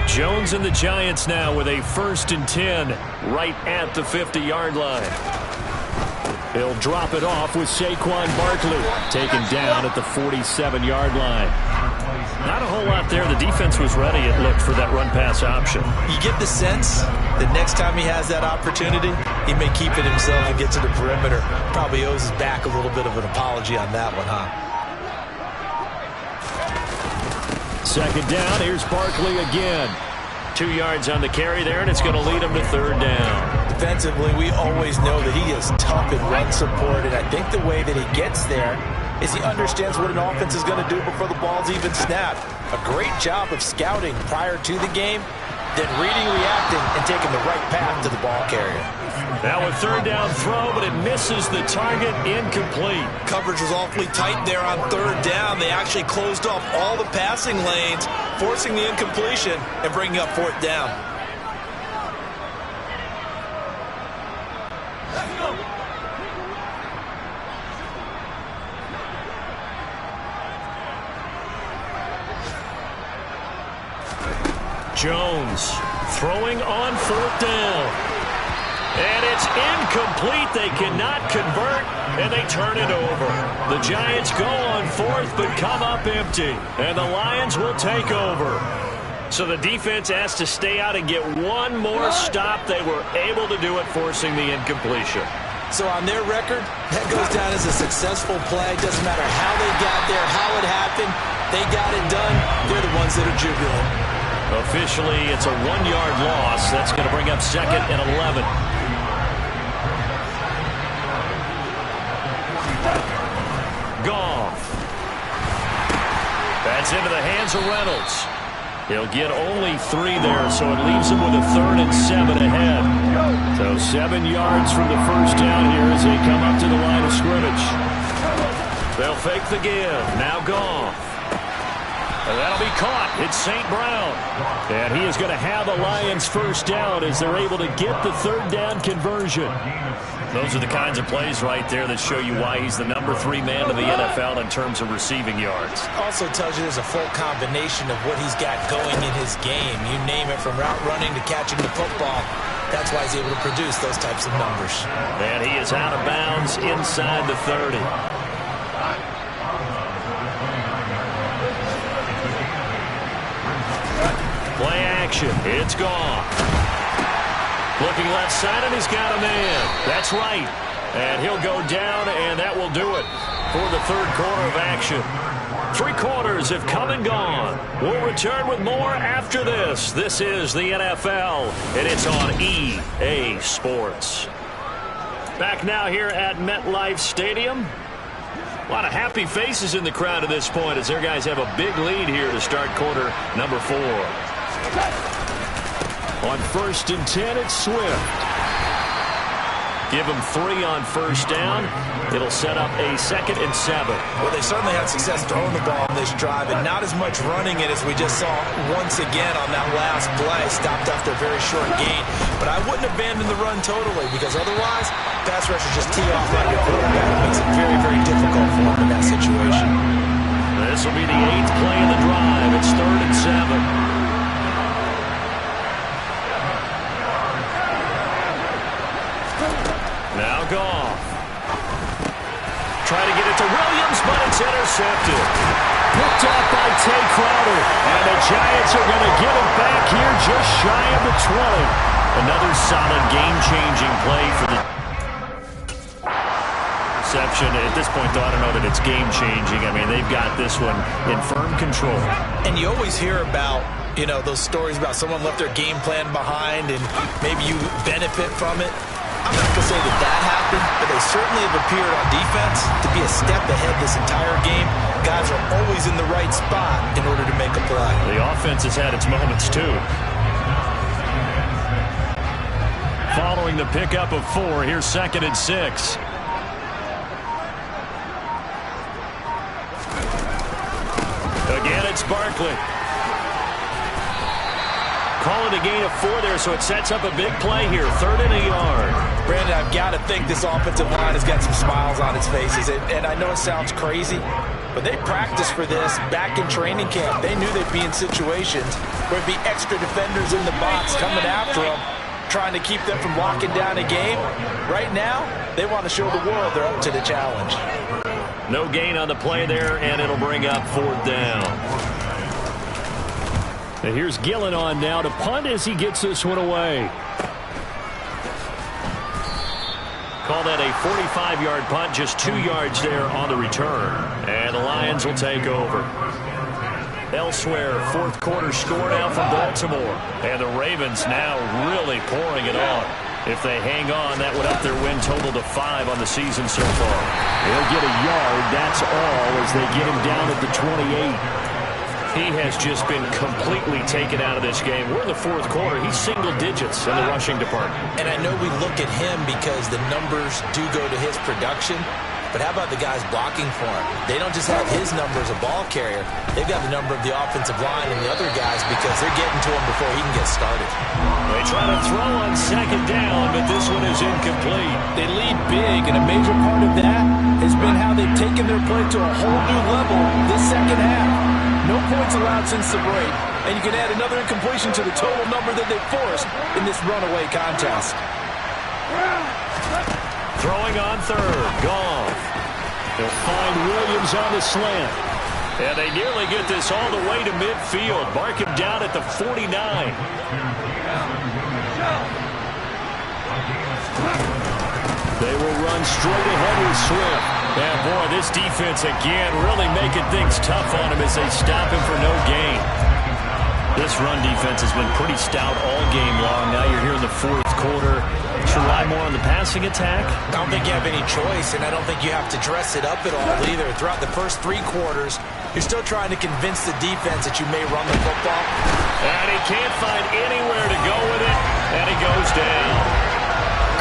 Jones and the Giants now with a first and 10 right at the 50-yard line. He'll drop it off with Saquon Barkley taken down at the 47-yard line. Not a whole lot there. The defense was ready, it looked, for that run-pass option. You get the sense that next time he has that opportunity, he may keep it himself and get to the perimeter. Probably owes his back a little bit of an apology on that one, huh? Second down, here's Barkley again. 2 yards on the carry there, and it's going to lead him to third down. Defensively, we always know that he is tough in run support, and I think the way that he gets there is he understands what an offense is going to do before the ball's even snapped. A great job of scouting prior to the game, then reading, reacting, and taking the right path to the ball carrier. Now a third down throw, but it misses the target, incomplete. Coverage was awfully tight there on third down. They actually closed off all the passing lanes, forcing the incompletion and bringing up fourth down. Jones throwing on fourth down. And it's incomplete. They cannot convert, and they turn it over. The Giants go on fourth, but come up empty. And the Lions will take over. So the defense has to stay out and get one more stop. They were able to do it, forcing the incompletion. So on their record, that goes down as a successful play. Doesn't matter how they got there, how it happened. They got it done. They're the ones that are jubilant. Officially, it's a 1-yard loss. That's going to bring up second and 11. Goff. That's into the hands of Reynolds. He'll get only 3 there, so it leaves him with a 3rd and 7 ahead. So 7 yards from the first down here as they come up to the line of scrimmage. They'll fake the give. Now Goff. And that'll be caught. It's St. Brown. And he is going to have the Lions first down as they're able to get the third down conversion. Those are the kinds of plays right there that show you why he's the number 3 man in the NFL in terms of receiving yards. Also tells you there's a full combination of what he's got going in his game. You name it, from route running to catching the football. That's why he's able to produce those types of numbers. And he is out of bounds inside the 30. Play action. It's gone. Looking left side, and he's got a man. That's right. And he'll go down, and that will do it for the third quarter of action. 3 quarters have come and gone. We'll return with more after this. This is the NFL, and it's on EA Sports. Back now here at MetLife Stadium. A lot of happy faces in the crowd at this point as their guys have a big lead here to start quarter number 4. On 1st and 10, it's Swift. Give them 3 on first down. It'll set up a 2nd and 7. Well, they certainly had success throwing the ball on this drive, and not as much running it as we just saw once again on that last play. Stopped after a very short gain. But I wouldn't abandon the run totally, because otherwise, pass rushers just tee off on your quarterback. It makes it very, very difficult for him in that situation. This will be the 8th play of the drive. It's 3rd and 7. Now Goff. Try to get it to Williams, but it's intercepted. Picked off by Tay Crowder. And the Giants are going to get it back here just shy of the 20. Another solid game-changing play for the reception. At this point, though, I don't know that it's game-changing. I mean, they've got this one in firm control. And you always hear about, you know, those stories about someone left their game plan behind and maybe you benefit from it. I'm not going to say that happened, but they certainly have appeared on defense to be a step ahead this entire game. Guys are always in the right spot in order to make a play. The offense has had its moments, too. Following the pickup of 4, here's 2nd and 6. Again, it's Barkley. Call it a gain of 4 there, so it sets up a big play here. 3rd and a yard. Brandon, I've got to think this offensive line has got some smiles on its faces. And I know it sounds crazy, but they practiced for this back in training camp. They knew they'd be in situations where there'd be extra defenders in the box coming after them, trying to keep them from locking down a game. Right now, they want to show the world they're up to the challenge. No gain on the play there, and it'll bring up 4th down. And here's Gillen on now to punt as he gets this one away. Call that a 45-yard punt, just 2 yards there on the return. And the Lions will take over. Elsewhere, 4th quarter score now from Baltimore. And the Ravens now really pouring it on. If they hang on, that would up their win total to 5 on the season so far. They'll get a yard, that's all, as they get him down at the 28. He has just been completely taken out of this game. We're in the fourth quarter. He's single digits in the rushing department. And I know we look at him because the numbers do go to his production. But how about the guys blocking for him? They don't just have his number as a ball carrier. They've got the number of the offensive line and the other guys because they're getting to him before he can get started. They try to throw on second down, but this one is incomplete. They lead big, and a major part of that has been how they've taken their play to a whole new level this second half. No points allowed since the break, and you can add another incompletion to the total number that they forced in this runaway contest. Throwing on third. Goff. They'll find Williams on the slant. And they nearly get this all the way to midfield. Mark him down at the 49. They will run straight ahead with Swift. And boy, this defense again really making things tough on him as they stop him for no gain. This run defense has been pretty stout all game long. Now you're here in the fourth quarter. Should rely more on the passing attack? I don't think you have any choice, and I don't think you have to dress it up at all either. Throughout the first 3 quarters, you're still trying to convince the defense that you may run the football. And he can't find anywhere to go with it, and he goes down.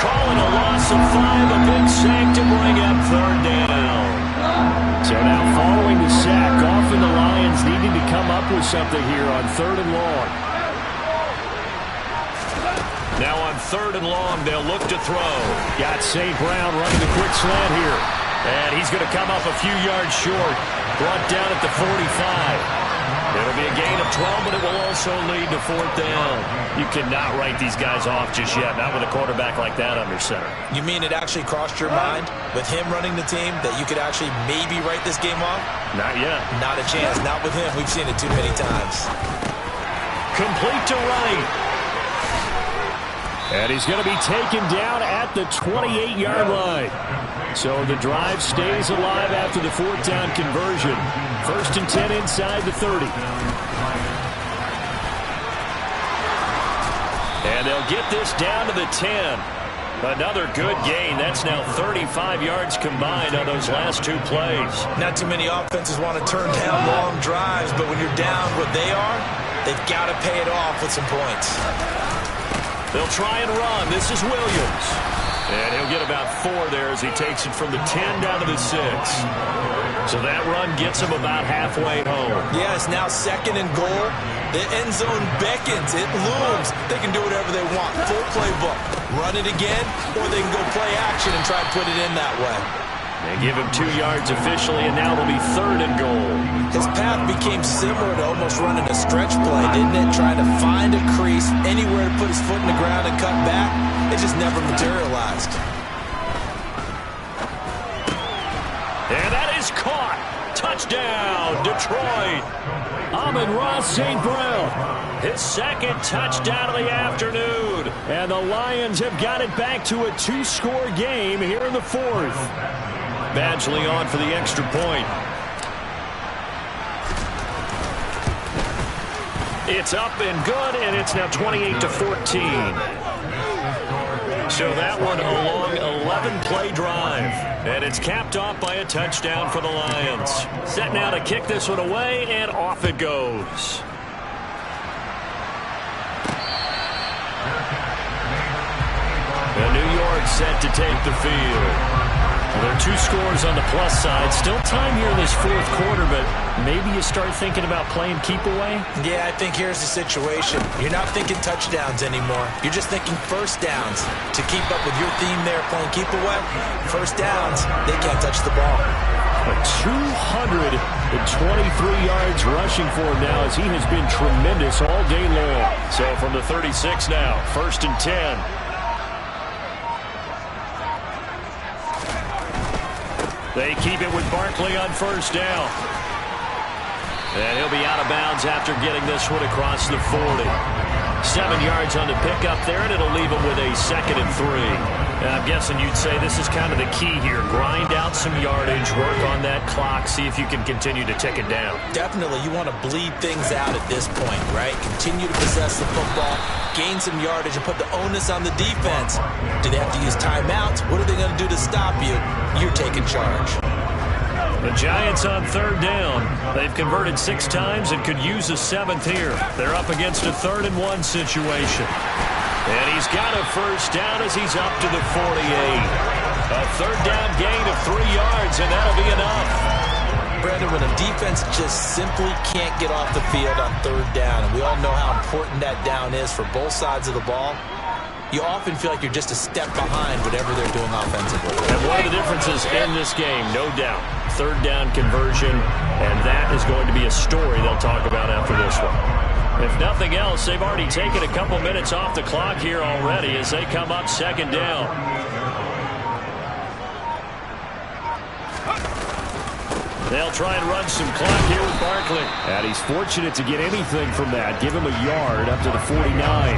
Calling a loss of 5, a big sack to bring up third down. So now following the sack, Goff and the Lions needing to come up with something here on 3rd and long. Now on 3rd and long, they'll look to throw. Got St. Brown running the quick slant here. And he's going to come up a few yards short. Brought down at the 45. It'll be a gain of 12, but it will also lead to 4th down. You cannot write these guys off just yet, not with a quarterback like that under center. You mean it actually crossed your mind with him running the team that you could actually maybe write this game off? Not yet. Not a chance. Not with him. We've seen it too many times. Complete to right. And he's going to be taken down at the 28-yard line. So the drive stays alive after the 4th down conversion. 1st and 10 inside the 30. And they'll get this down to the 10. Another good gain. That's now 35 yards combined on those last 2 plays. Not too many offenses want to turn down long drives, but when you're down what they are, they've got to pay it off with some points. They'll try and run. This is Williams. And he'll get about 4 there as he takes it from the 10 down to the 6. So that run gets him about halfway home. Yeah, it's now 2nd and goal. The end zone beckons. It looms. They can do whatever they want. Full playbook. Run it again, or they can go play action and try to put it in that way. They give him 2 yards officially, and now it'll be 3rd and goal. His path became similar to almost running a stretch play, didn't it? Trying to find a crease, anywhere to put his foot in the ground and cut back. It just never materialized. And that is caught. Touchdown, Detroit. Amon-Ra St. Brown. His 2nd touchdown of the afternoon. And the Lions have got it back to a 2-score game here in the 4th. Badgley on for the extra point. It's up and good, and it's now 28-14. So that one a long 11-play drive. And it's capped off by a touchdown for the Lions. Set now to kick this one away, and off it goes. And New York set to take the field. Well, there are 2 scores on the plus side. Still time here in this 4th quarter, but maybe you start thinking about playing keep away? Yeah, I think here's the situation. You're not thinking touchdowns anymore. You're just thinking first downs. To keep up with your theme there, playing keep away, first downs, they can't touch the ball. 223 yards rushing for him now as he has been tremendous all day long. So from the 36 now, 1st and 10. They keep it with Barkley on 1st down. And he'll be out of bounds after getting this one across the 40. 7 yards on the pickup there, and it'll leave him with a 2nd and 3. And I'm guessing you'd say this is kind of the key here. Grind out some yardage, work on that clock, see if you can continue to tick it down. Definitely, you want to bleed things out at this point, right? Continue to possess the football, gain some yardage, and put the onus on the defense. Do they have to use timeouts? What are they going to do to stop you? You're taking charge. The Giants on 3rd down. They've converted 6 times and could use a 7th here. They're up against a 3rd and 1 situation. And he's got a 1st down as he's up to the 48. A 3rd down gain of 3 yards, and that'll be enough. Brandon, when a defense just simply can't get off the field on 3rd down, and we all know how important that down is for both sides of the ball, you often feel like you're just a step behind whatever they're doing offensively. And one of the differences in this game, no doubt, 3rd down conversion, and that is going to be a story they'll talk about after this one. If nothing else, they've already taken a couple minutes off the clock here already as they come up 2nd down. They'll try and run some clock here with Barkley. And he's fortunate to get anything from that. Give him a yard up to the 49.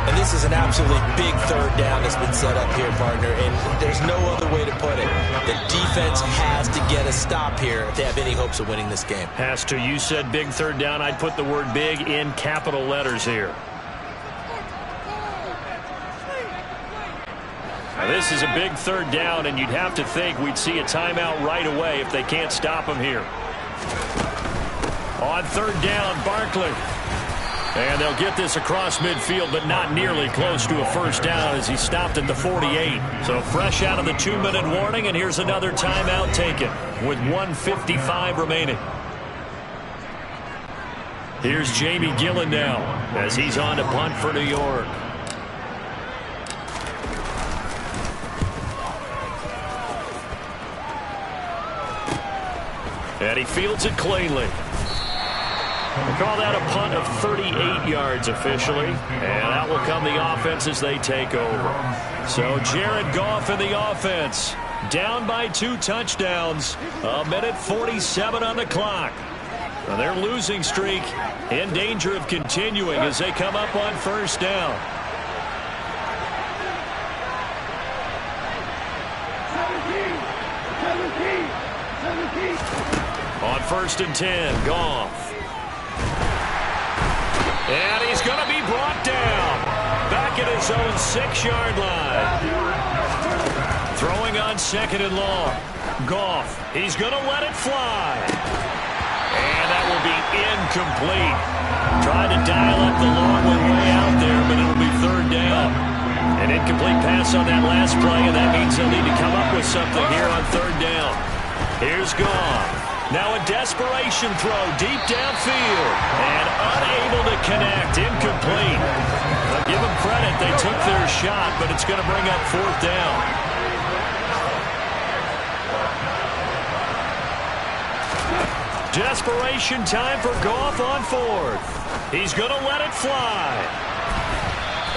And this is an absolutely big 3rd down that's been set up here, partner, and there's no other way to put it. The defense has to get a stop here if they have any hopes of winning this game. Has to. You said big 3rd down. I'd put the word big in capital letters here. Now, this is a big 3rd down, and you'd have to think we'd see a timeout right away if they can't stop him here. On 3rd down, Barkley. And they'll get this across midfield, but not nearly close to a 1st down as he stopped at the 48. So fresh out of the 2-minute warning, and here's another timeout taken with 1:55 remaining. Here's Jamie Gillen now as he's on to punt for New York. And he fields it cleanly. We call that a punt of 38 yards officially, and out will come the offense as they take over. So Jared Goff in the offense, down by 2 touchdowns, 1:47 on the clock. Now their losing streak in danger of continuing as they come up on 1st down. On 1st and 10, Goff. And he's going to be brought down back at his own 6-yard line. Throwing on 2nd and long. Goff, he's going to let it fly. And that will be incomplete. Trying to dial up the long way out there, but it'll be 3rd down. An incomplete pass on that last play, and that means they'll need to come up with something here on 3rd down. Here's Goff. Now a desperation throw deep downfield and unable to connect. Incomplete. I'll give them credit. They took their shot, but it's going to bring up 4th down. Desperation time for Goff on 4th. He's going to let it fly.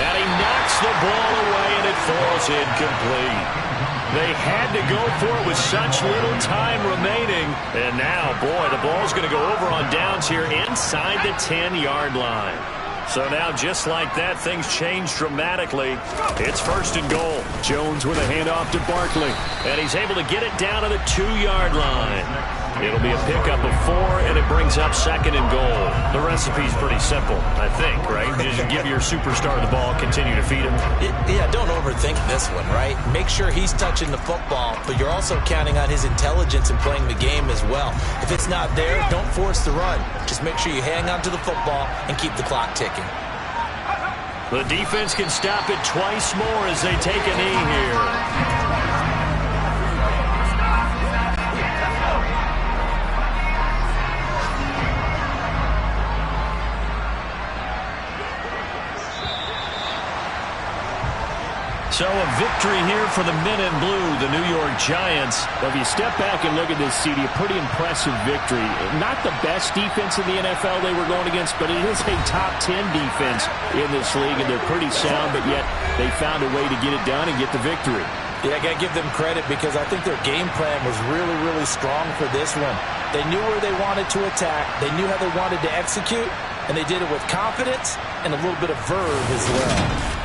And he knocks the ball away, and it falls incomplete. They had to go for it with such little time remaining. And now, boy, the ball's going to go over on downs here inside the 10-yard line. So now, just like that, things change dramatically. It's 1st and goal. Jones with a handoff to Barkley. And he's able to get it down to the 2-yard line. It'll be a pickup of 4, and it brings up 2nd and goal. The recipe's pretty simple, I think, right? You just give your superstar the ball, continue to feed him. Yeah, don't overthink this one, right? Make sure he's touching the football, but you're also counting on his intelligence in playing the game as well. If it's not there, don't force the run. Just make sure you hang on to the football and keep the clock ticking. The defense can stop it twice more as they take a knee here. So a victory here for the men in blue, the New York Giants. Well, if you step back and look at this, CD, a pretty impressive victory. Not the best defense in the NFL they were going against, but it is a top 10 defense in this league, and they're pretty sound, but yet they found a way to get it done and get the victory. Yeah, I got to give them credit because I think their game plan was really, really strong for this one. They knew where they wanted to attack. They knew how they wanted to execute, and they did it with confidence and a little bit of verve as well.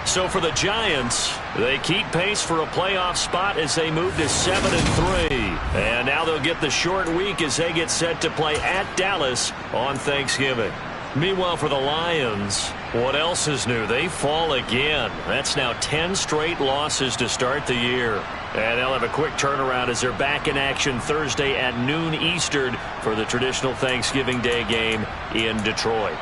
So for the Giants, they keep pace for a playoff spot as they move to 7-3. And now they'll get the short week as they get set to play at Dallas on Thanksgiving. Meanwhile, for the Lions, what else is new? They fall again. That's now 10 straight losses to start the year. And they'll have a quick turnaround as they're back in action Thursday at noon Eastern for the traditional Thanksgiving Day game in Detroit.